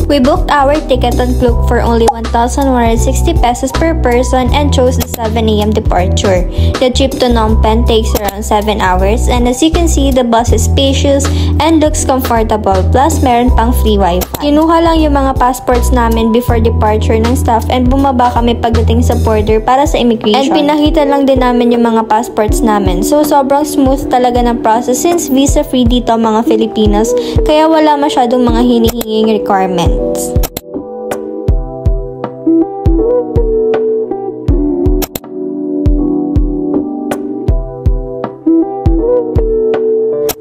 We booked our ticket on Klook for only 1,160 pesos per person and chose the 7 AM departure. The trip to Phnom Penh takes around 7 hours, and as you can see, the bus is spacious and looks comfortable, plus meron pang free wifi. Kinuha lang yung mga passports namin before departure ng staff and bumaba kami pagdating sa border para sa immigration. And pinakita lang din namin yung mga passports namin. So sobrang smooth talaga ng process since visa-free dito mga Filipinos, kaya wala masyadong mga hinihinging requirements.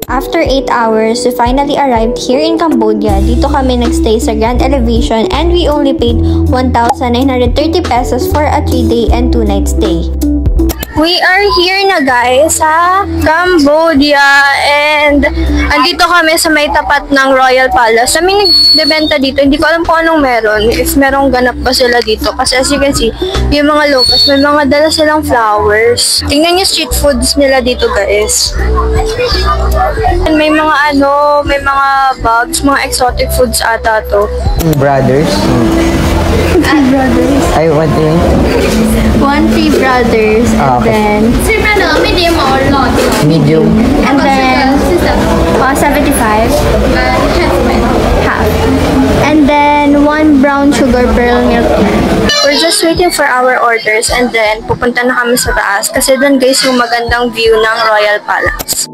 After 8 hours, we finally arrived here in Cambodia. Dito kami nagstay sa Grand Elevation and we only paid 1,930 pesos for a 3-day and 2-night stay. We are here na guys sa Cambodia and andito kami sa may tapat ng Royal Palace. Kami nagbebenta dito. Hindi ko alam kung anong meron. If merong ganap pa sila dito. Kasi as you can see, yung mga locals, may mga dala silang flowers. Tingnan yung street foods nila dito guys. And may mga may mga bags, mga exotic foods ata to. Brothers. Brothers. I want to 1 brothers. And then medium or large? medium. And then 75. Half. And then 1 brown sugar pearl milk. We're just waiting for our orders and then pupunta na kami sa taas kasi doon guys yung magandang view ng Royal Palace.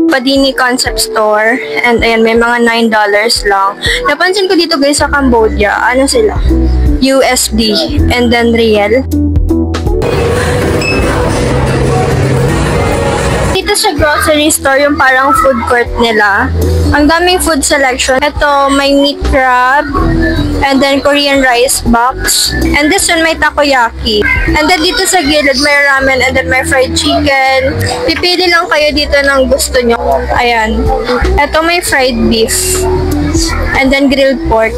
Padini Concept Store. And ayan, may mga $9 lang. Napansin ko dito guys sa Cambodia, ano sila? USD and then Riel. Dito sa grocery store, yung parang food court nila. Ang daming food selection. Ito, may meat crab, and then Korean rice box. And this one, may takoyaki. And then dito sa gilid, may ramen, and then may fried chicken. Pipili lang kayo dito ng gusto nyo. Ayan. Ito, may fried beef. And then grilled pork.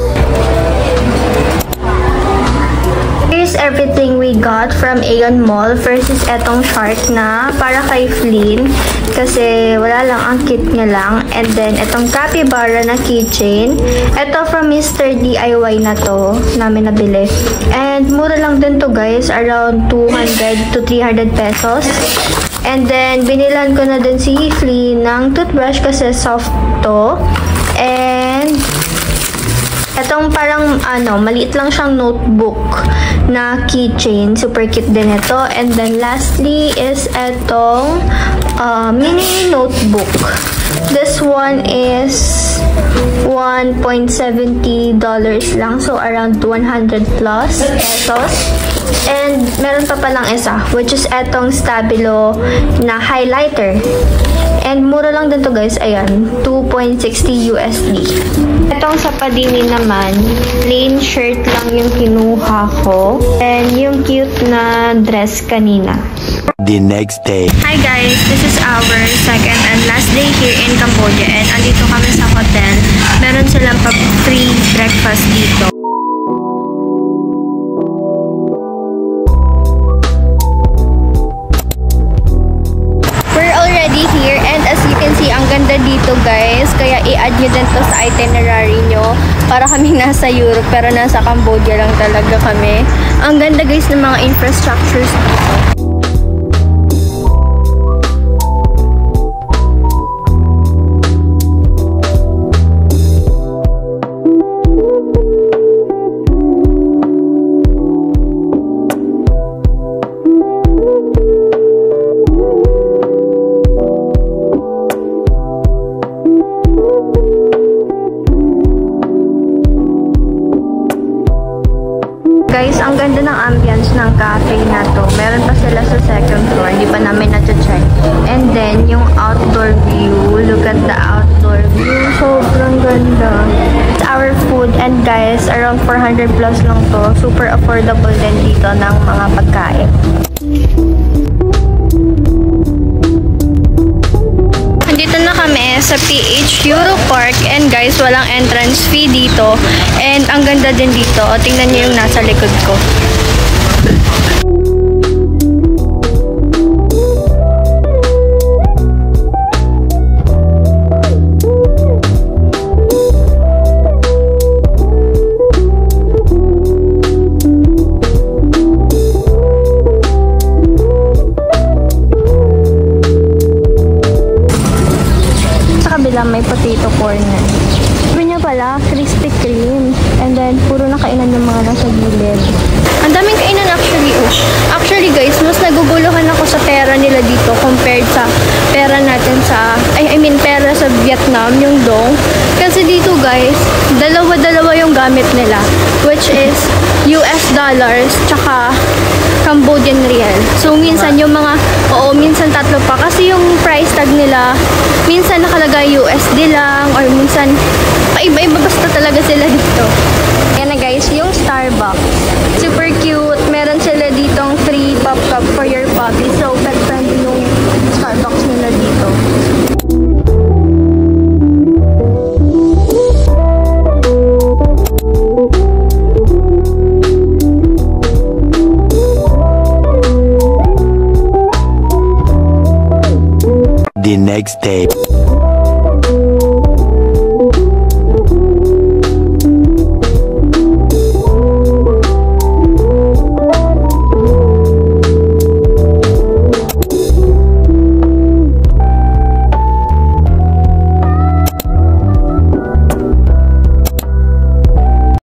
Here's everything we got from Aeon Mall. First is etong shark na para kay Flynn kasi wala lang, ang cute niya lang. And then etong capybara na keychain. Ito from Mr. DIY na to namin nabili. And mura lang din to guys, around 200 to 300 pesos. And then binilan ko na din si Flynn ng toothbrush kasi soft to. And etong parang maliit lang siyang notebook na keychain. Super cute din ito. And then lastly is etong mini notebook. This one is $1.70 lang. So around 100 plus pesos. And meron pa palang isa, which is etong Stabilo na highlighter. And mura lang din to guys. Ayan, 2.60 USD. Itong sa Padini naman, plain shirt lang yung kinuha ko. And yung cute na dress kanina. The next day. Hi guys, this is our second and last day here in Cambodia. And andito kami sa hotel. Meron silang free breakfast dito. Here, and as you can see, ang ganda dito guys, kaya i-add nyo din to sa itinerary nyo para kami nasa Europe pero nasa Cambodia lang talaga kami. Ang ganda guys ng mga infrastructures dito. Guys, ang ganda ng ambience ng cafe na to. Meron pa sila sa second floor. Hindi pa namin na-check. And then, yung outdoor view. Look at the outdoor view. Sobrang ganda. It's our food. And guys, around 400 plus lang to. Super affordable din dito ng mga pagkain. Dito na kami sa PH Euro Park and guys, walang entrance fee dito and ang ganda din dito. O, tingnan niyo yung nasa likod ko. nasa gilid. Ang daming kainan actually. Actually guys, mas naguguluhan ako sa pera nila dito compared sa pera natin sa, pera sa Vietnam, yung dong. Kasi dito guys, dalawa-dalawa yung gamit nila, which is US dollars, tsaka Cambodian real. So, minsan yung minsan tatlo pa. Kasi yung price tag nila, minsan nakalagay USD lang, or minsan, paiba-iba basta talaga sila dito. Yan na guys, yung Starbucks. Super cute. Meron sila ditong free pop cup for your puppy. So, pet friendly yung Starbucks nila dito. The next day.